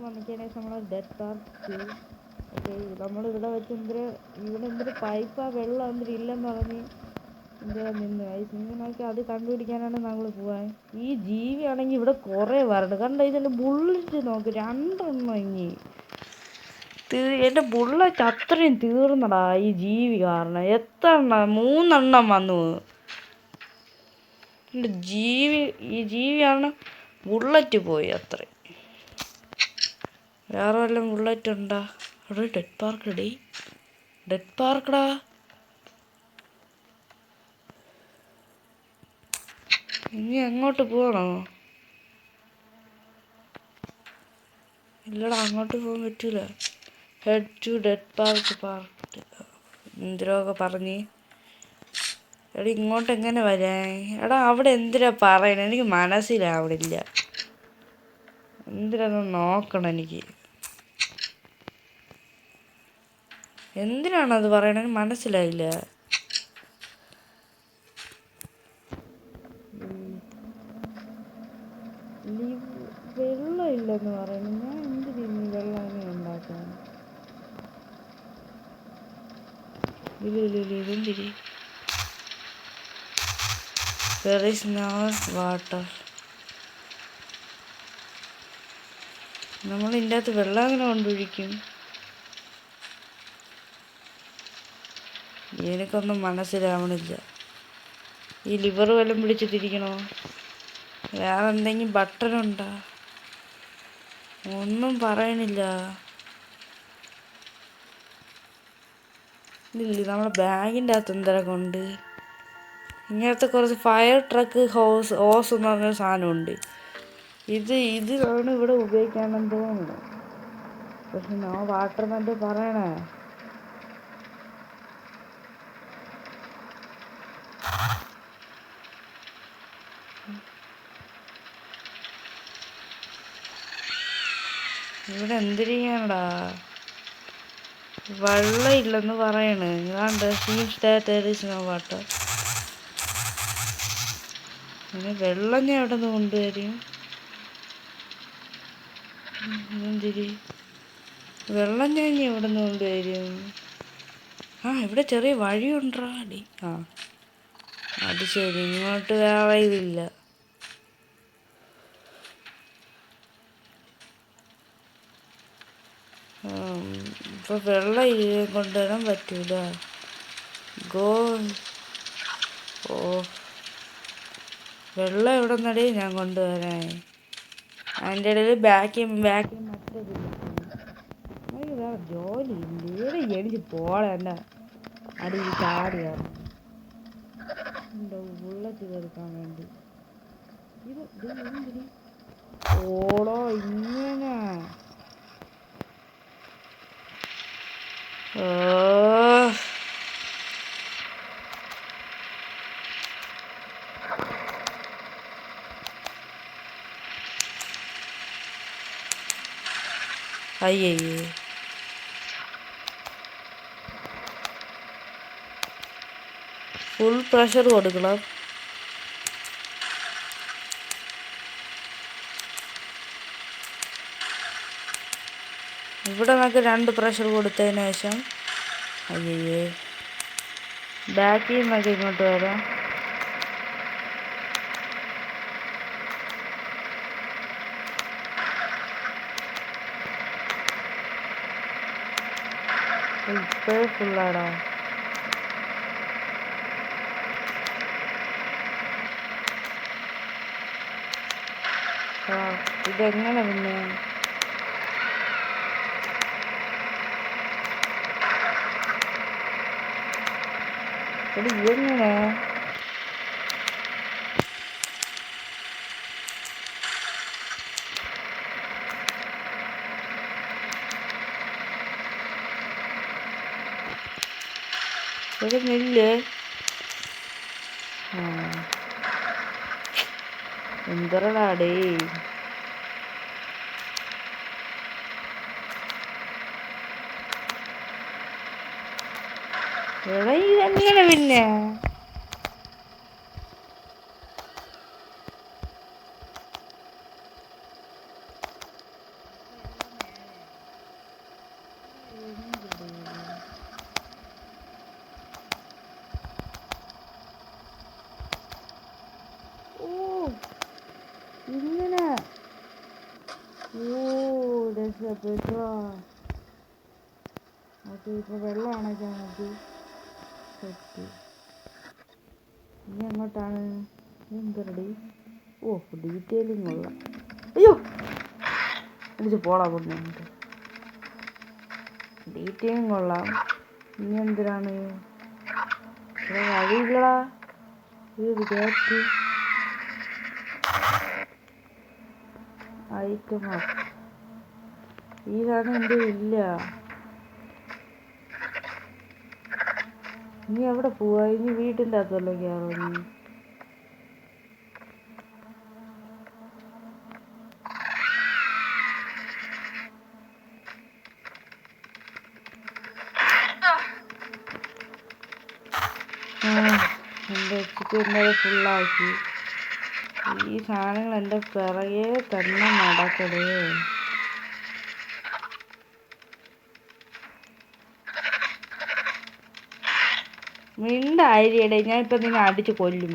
വന്നിക്കതിന് ശേഷം നമ്മൾ death park നമ്മളിവിടെ വെച്ച് എന്തൊരു പൈപ്പാ വെള്ളം എന്തൊരു ഇല്ലെന്ന് പറഞ്ഞ് നിന്ന് ഇങ്ങനെയൊക്കെ അത് കണ്ടുപിടിക്കാനാണ് നമ്മൾ പോകാൻ. ഈ ജീവിയാണെങ്കിൽ ഇവിടെ കുറേ വരണ്ട് കണ്ട. ഇതിൻ്റെ ബുള്ളറ്റ് നോക്ക് 2 എണ്ണം ഇനി എൻ്റെ ബുള്ളറ്റ് അത്രയും തീർന്നടാ ഈ ജീവി കാരണം. എത്ര എണ്ണം? 3 എണ്ണം വന്നു. ഈ ജീവിയാണ് ബുള്ളറ്റ് പോയി അത്രയും. വേറെ വല്ലതും ബുള്ളറ്റ് ഉണ്ടാ? അവിടെ ഡെഡ് പാർക്ക് ഡെഡ് പാർക്കടാ. ഇനി അങ്ങോട്ട് പോകണോ? ഇല്ലടാ, അങ്ങോട്ട് പോകാൻ പറ്റൂല. ഹെഡ് ടു ഡെഡ് പാർക്ക് എന്തിനൊക്കെ പറഞ്ഞ്. എടാ ഇങ്ങോട്ട് എങ്ങനെ വരാൻ? എടാ അവിടെ എന്തിനാ പറയണേ? എനിക്ക് മനസ്സിലാവണില്ല. എന്തിനാന്ന് നോക്കണം എനിക്ക്. എന്തിനാണത് പറയണത് മനസ്സിലായില്ല. വെള്ളം ഇല്ലെന്ന് പറയുന്നു. ഞാൻ എന്തിനീ വെള്ളം അങ്ങനെ ഉണ്ടാക്കാൻ? ഇതെന്തിരി? There is no water. നമ്മൾ ഇതിൻ്റെ അകത്ത് വെള്ളം അങ്ങനെ കൊണ്ടൊഴിക്കും? എനിക്കൊന്നും മനസ്സിലാവണില്ല. ഈ ലിവർ വല്ലതും പിടിച്ചിട്ടിരിക്കണോ? വേറെ എന്തെങ്കിലും ബട്ടണുണ്ടോ? ഒന്നും പറയണില്ല. ഇല്ല, നമ്മളെ ബാഗിൻ്റെ അകത്ത് എന്തൊക്കെ ഉണ്ട്? ഇങ്ങനത്തെ കുറച്ച് ഫയർ ട്രക്ക് ഹോസ് എന്ന് പറഞ്ഞൊരു സാധനമുണ്ട്. ഇതാണ് ഇവിടെ ഉപയോഗിക്കാമെന്ന് തോന്നുന്നു. പക്ഷെ നോ വാട്ടർ എന്നല്ലേ പറയണേ. ഇവിടെ എന്തിരിക്കണടാ? വെള്ളം ഇല്ലെന്ന് പറയണ്. ഇതാണ്ട് നോ വാട്ടർ. പിന്നെ വെള്ളം ഞാൻ എവിടെ നിന്ന് കൊണ്ടുവരും? എന്തിരി വെള്ളം ഞാൻ ഇനി എവിടെ നിന്ന് കൊണ്ടുവരും? ഇവിടെ ചെറിയ വഴിയുണ്ടാ? അത് ശരി, ഇങ്ങോട്ട് വേറെ ഇതില്ല. ഇപ്പൊ വെള്ളം കൊണ്ടുവരാൻ പറ്റൂല. വെള്ളം എവിടെ നിന്നടി ഞാൻ കൊണ്ടുവരാൻ? അതിൻ്റെ ഇടയിൽ ബാക്കി മറ്റേത് വേറെ ജോലി ഇല്ല. എനിക്ക് പോളേണ്ട അടിയിൽ ചാടിയാണ് ബുള്ളറ്റ് തീർക്കാൻ വേണ്ടി. ഓടോ ഇങ്ങനെ. അയ്യേ, ഫുൾ പ്രഷർ കൊടുക്കണം. ഇവിടെ നമുക്ക് 2 പ്രഷർ കൊടുത്തതിന് ശേഷം അയ്യേ ബാക്കിൽ നിന്നൊക്കെ ഇങ്ങോട്ട് വരാം. ഇപ്പോഴേ ഫുള്ളാടാ. ഇതെങ്ങനെ പിന്നെ? എങ്ങനെ? ില്ലേ എന്തരടാടേ? ഇതെങ്ങനെ പിന്നെ? ഓ രക്ഷപ്പെട്ടോ. ഓക്കെ, ഇപ്പോൾ വെള്ളം അണയ്ക്കാൻ മതി. സെറ്റ്. ഇനി എങ്ങോട്ടാണ്? എന്തരടി? ഓ ഡീറ്റെയിലിംഗ് കൊള്ളാം. അയ്യോ എനിക്ക് പോളാ കൊണ്ടുവന്നിട്ട്. ഡീറ്റെയിലിംഗ് കൊള്ളാം. ഇനി എന്തിനാണ് വഴികളാ? ഇത് കയറ്റി ഐറ്റം ഈ സാധനം എൻ്റെ ഇല്ല. ഇനി എവിടെ പോവാ? ഇനി വീട്ടിൻ്റെ അകത്തല്ലോ കയറോ നീ? എൻ്റെ ഉച്ചയ്ക്ക് ഇന്നലെ ഫുള്ളാക്കി. ഈ സാധനങ്ങൾ എൻ്റെ പിറകെ തന്നെ നടക്കടേ. മിണ്ടായിരിയടേ, ഞാനിപ്പോൾ നിന്നെ അടിച്ച് കൊല്ലും.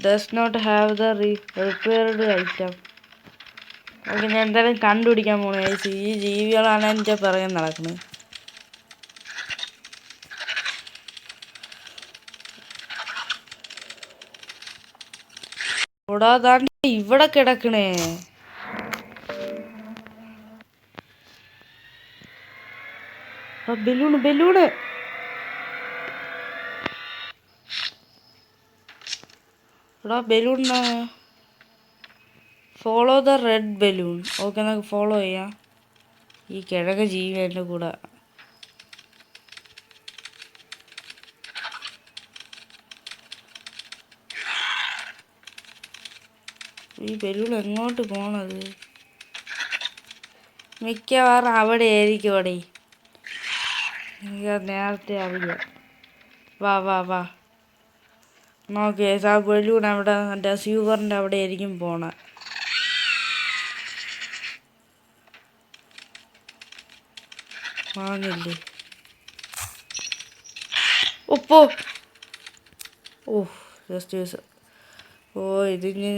Does not have the repaired item. Okay, ഞാൻ എന്തായാലും കണ്ടുപിടിക്കാൻ പോണേ. ഈ ജീവികളാണ് എൻ്റെ പിറകെ നടക്കുന്നത്. ഓടാതാണ്ട് ഇവിടെ കിടക്കണേ. Balloon balloon. എടാ balloon. Follow the red balloon. Okay, നമുക്ക് ഫോളോ ചെയ്യാം. ഈ കിഴങ്ങ് ജീവി എൻ്റെ കൂടെ. ഈ ബലൂൺ എങ്ങോട്ട് പോണത്? മിക്കവാറും അവിടെ ആയിരിക്കും. അവിടെ എനിക്ക് നേരത്തെ അറിയാം. വാ വാ വാ നോക്കേ. ആ ബലൂൺ അവിടെ എൻ്റെ സ്യൂവറിൻ്റെ അവിടെ ആയിരിക്കും പോണ. വാങ്ങില്ലേ? ഒപ്പോ. ഓ ജസ്റ്റ് യൂസ്. ഓ ഇതിന്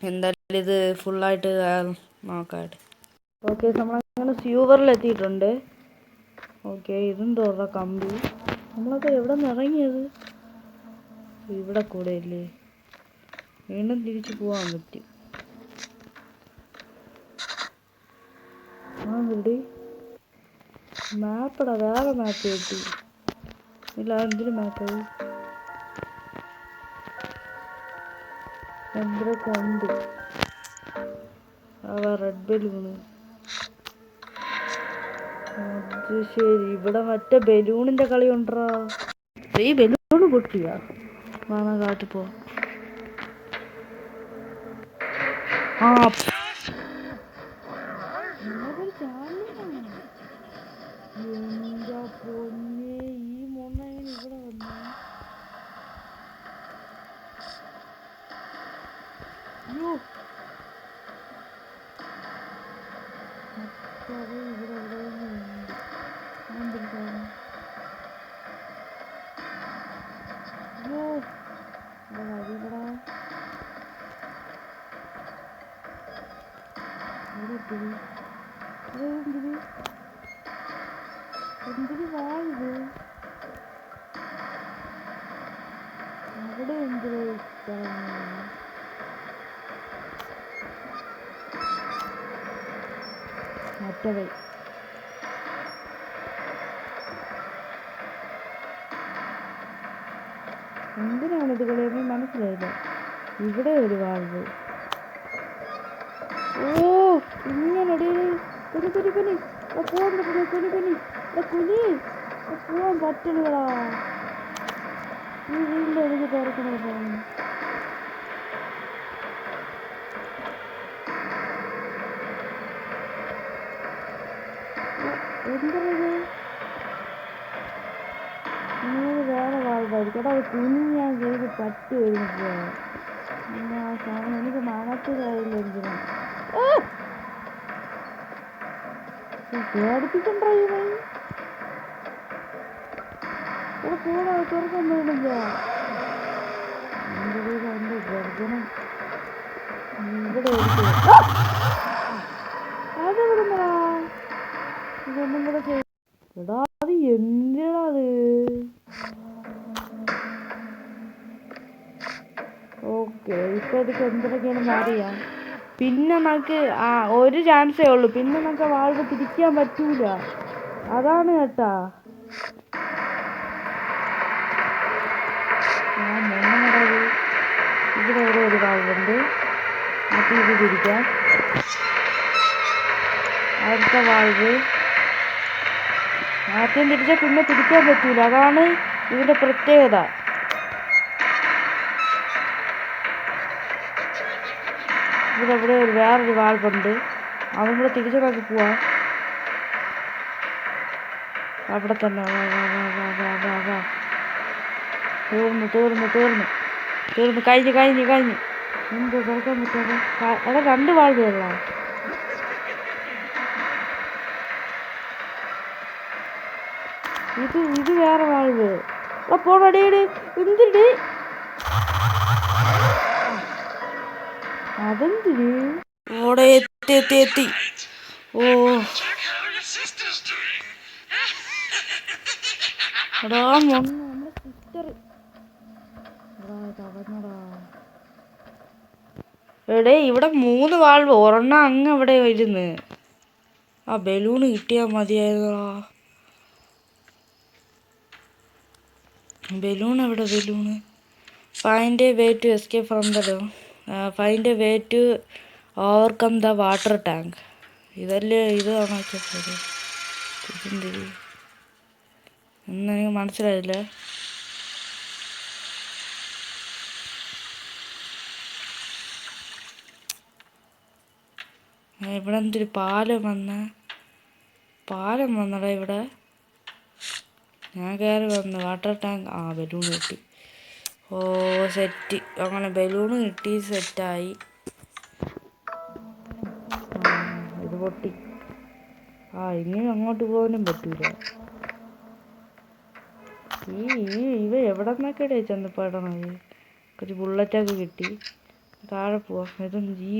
എന്തായാലും ഇത് ഫുള്ളായിട്ട് നോക്കാട്ടെ. ഓക്കെ, നമ്മളങ്ങനെ സ്യൂവറിൽ എത്തിയിട്ടുണ്ട്. ഓക്കെ, ഇതും തോറ കമ്പി. നമ്മളൊക്കെ എവിടെ നിന്ന് ഇറങ്ങിയത്? ഇവിടെ കൂടെ ഇല്ലേ? വീണ്ടും തിരിച്ചു പോകാൻ പറ്റും. ആ റെഡി. മാപ്പടാ, വേറെ മാപ്പ് കിട്ടി. ഇല്ല, എന്തൊരു മാപ്പ്? എന്തൊക്കെ ഉണ്ട്? Red balloon. അത് ശരി, ഇവിടെ മറ്റേ ബലൂണിന്റെ കളി ഉണ്ടോ? ഈ ബലൂണ് പൊട്ടിയാ? വേണ കാട്ടിപ്പോ. ആ എന്താ പൊന്നെ, ഈ മൊണ്ണ എങ്ങനെ ഇവിടെ വന്നു? അയ്യോ, ഇവിടെ എവിടെ ഉണ്ട്? എന്തിട്ടാണ്? അയ്യോ, വഴികളാ. എന്തിന് വായത്? അവിടെ എന്തിനാ മറ്റവൾ? എന്തിനാണ് ഇത് കളിയൊന്നും മനസ്സിലായില്ല. ഇവിടെ ഒരു വാൾവ്. ഓ ഇങ്ങനെ കുനി കുനി കുനി പോകാൻ പറ്റില്ല. കുനി കുനി കുനി പോവാൻ പറ്റുള്ളടാ. ഈ വീണ്ടും എനിക്ക് തുറക്കണ പോകുന്നു. എന്തത്? നിങ്ങൾ വേറെ വാൾവായിരിക്കും. അത് കുനി ഞാൻ ചെയ്ത് പറ്റി ഒരുമിച്ച്. പിന്നെ ആ സാധനം എനിക്ക് മനസ്സിലായില്ല എന്തിനാ. പേടിപ്പിക്കണ്ടോ ഈ വഴി? കൂടെ തുറക്കാൻ പോയില്ല. എൻ്റെ ഗർജനം. ഇവിടെ അതെവിടുന്നാ ഇതൊന്നും കൂടെ എടാ അത് എന്തിനാ അത്? ഓക്കെ ഇപ്പൊ ഇതൊക്കെ എന്തൊക്കെയാണെന്ന് അറിയാം. പിന്നെ നമുക്ക് ഒരു ചാൻസേ ഉള്ളൂ. പിന്നെ നമുക്ക് വാൾവ് തിരിക്കാൻ പറ്റൂല. അതാണ് കേട്ടാ. ഇവിടെ ഒരു വാൾവുണ്ട്. നമുക്ക് ഇത് തിരിക്കാം. അടുത്ത വാൾവ് ആദ്യം തിരിച്ചാൽ പിന്നെ തിരിക്കാൻ പറ്റൂല. അതാണ് ഇതിന്റെ പ്രത്യേകത. ഇവിടെ വേറൊരു വാൾവുണ്ട്. അതും കൂടെ തിരിച്ചു നോക്കി പോവാം. അവിടെ തന്നെ തീർന്നു കഴിഞ്ഞു. എന്തോ തുറക്കാൻ പറ്റാതെ. എടാ 2 വാൾവുകളാ. ഇത് വേറെ വാൾവ്. പോടടി എന്തിടി അതെന്തിരി? ഓടെ എത്തി. ഓ എടാ നമ്മുടെ സിസ്റ്റർ എടേ ഇവിടെ 3 വാൾവ്. ഒരെണ്ണം അങ്ങ് അവിടെ വരുന്ന്. ആ ബലൂണ് കിട്ടിയാൽ മതിയായിരുന്നടാ. ബലൂൺ എവിടെ? Balloon find a way to escape from the door. Find a way to overcome the water tank. ഇതല്ലേ ഇതാണ് ഇതെന്തിരി എന്നെനിക്ക് മനസ്സിലായില്ല. ഇവിടെ എന്തൊരു പാലം വന്നടാ ഇവിടെ. ഞാൻ കയറി വന്നു. വാട്ടർ ടാങ്ക് ബലൂൺ കിട്ടി. ഓ സെറ്റ്. അങ്ങനെ ബലൂൺ കിട്ടി. സെറ്റായി. ഇത് പൊട്ടി. ഇനി അങ്ങോട്ട് പോകാനും പറ്റൂല. ഇവ എവിടെ നിന്നൊക്കെ ചെന്ന് പെടണത്. കുറച്ച് ബുള്ളറ്റൊക്കെ കിട്ടി. താഴെ പോവാം.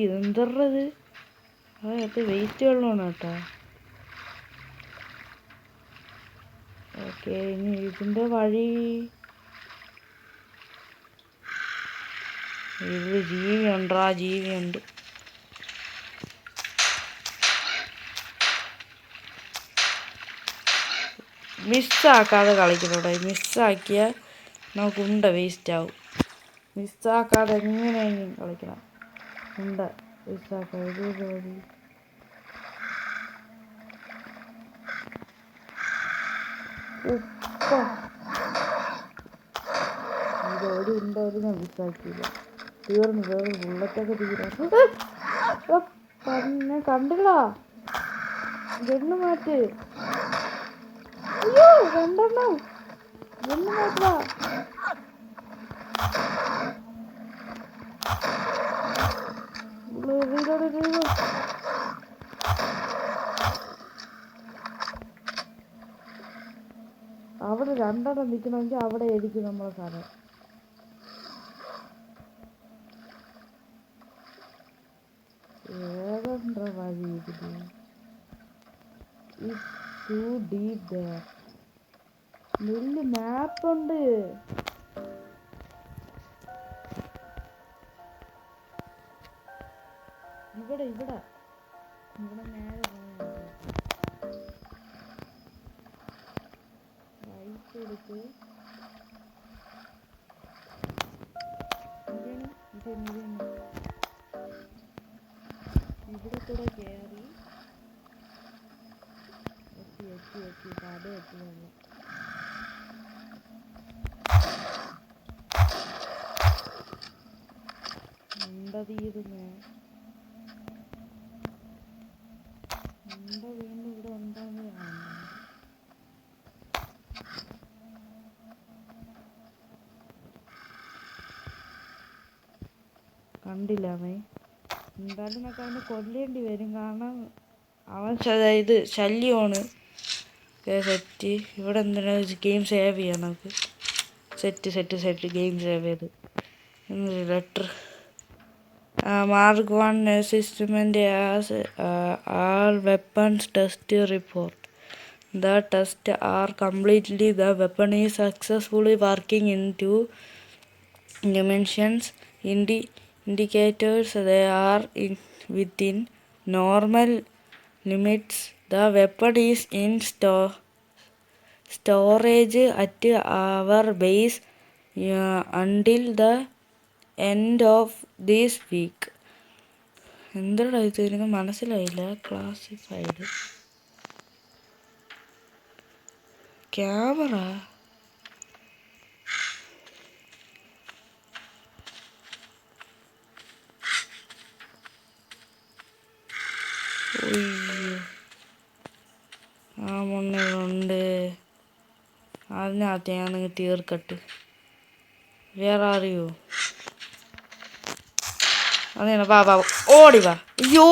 ഇതെന്തറത്? അത് വെയിറ്റ് വെള്ളമാണ് കേട്ടോ. ഓക്കെ ഇനി ഇതിൻ്റെ വഴി. ഇത് ജീവിയുണ്ട്. മിസ്സാക്കാതെ കളിക്കണോടെ. മിസ്സാക്കിയാൽ നമുക്ക് ഉണ്ട വേസ്റ്റ് ആവും. മിസ്സാക്കാതെ എങ്ങനെയെങ്കിലും കളിക്കണം. ഉണ്ട മിസ്സാക്കാതെ. ഒരു ഉണ്ട ഞാൻ മിസ്സാക്കിയില്ല. തീർന്നു ബുള്ളറ്റൊക്കെ തീരാൻ. കണ്ടില്ല. ഗണ്ണ് മാറ്റ്. അയ്യോ 2 എണ്ണം. ഗണ്ണ് മാറ്റാ. അവിടെ 2 എണ്ണം നിൽക്കണമെങ്കിൽ അവിടെ ആയിരിക്കും നമ്മളെ സാധനം. ഏതെന്താ വഴി ഇതില്? ടു ഡീപ് വലിയ മാപ്പുണ്ട്. ഇവിടെ നേരെ റൈറ്റ് എടുത്ത് ഇവിടെ കൂടെ കയറി എത്തി കട എത്തി. എന്താ തീരുന്നേ? എന്താ വീണ്ടും ഇവിടെ ഉണ്ടാകുന്ന കണ്ടില്ല അവൻ. എന്തായാലും നമുക്ക് അവനെ കൊല്ലേണ്ടി വരും. കാരണം അവൻ ഇത് ശല്യമാണ്. സെറ്റ്. ഇവിടെ എന്തിനാ ഗെയിം സേവ് ചെയ്യാം നമുക്ക്. സെറ്റ് ഗെയിം സേവ് ചെയ്ത്. Letter Mark 1 assessment as all weapons test report. The tests are completely. The weapon is successfully working in 2 dimensions. Indicators they are within normal limits. The weapon is in storage at our base until the end of this week. എന്താടാ ഇത്? എനിക്ക് മനസ്സിലായില്ല. Classified camera. ആ മുന്നിലുണ്ട്. അതിനകത്ത് ഞാൻ നിങ്ങൾ തീർക്കട്ട്. വേറെ അറിയോ? അതേന വാ വാ ഓടി വാ. അയ്യോ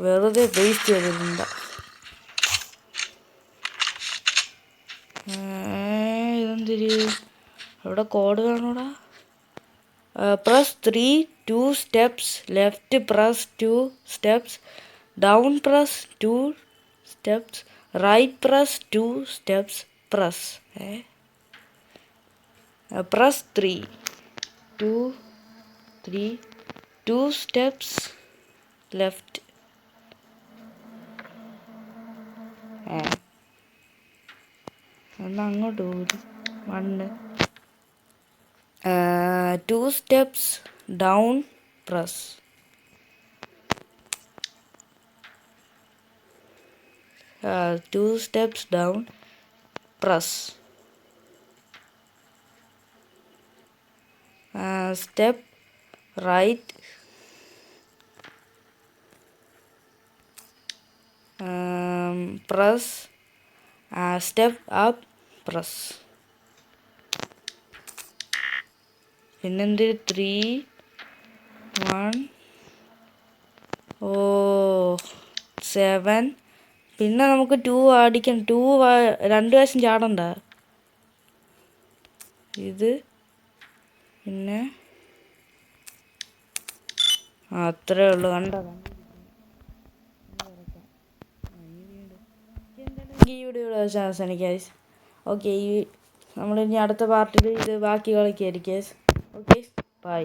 വെറുതെ വേസ്റ്റ് ചെയ്തിട്ടുണ്ട. ഇതെന്തിരി അവിടെ കോഡ് കാണൂടാ. Press 3 2 steps left, press 2 steps down, press 2 steps right, press 2 steps press press 3 2 steps left. എന്നാൽ അങ്ങോട്ട് പോലും 2 steps down, press 2 steps down, press step right, press step up, press. പിന്നെന്ത് 3 1 7. പിന്നെ നമുക്ക് 2 അടിക്കണം. 2 2 വശം ചാടണ്ട. ഇത് പിന്നെ അത്രേ ഉള്ളൂ. കണ്ടതാണ്. ഈ വീഡിയോ അവസാനിക്കാം. ഓക്കെ, നമ്മളിനി അടുത്ത പാർട്ടിൽ ഇത് ബാക്കി കളിക്കായിരിക്കും. Okay, by.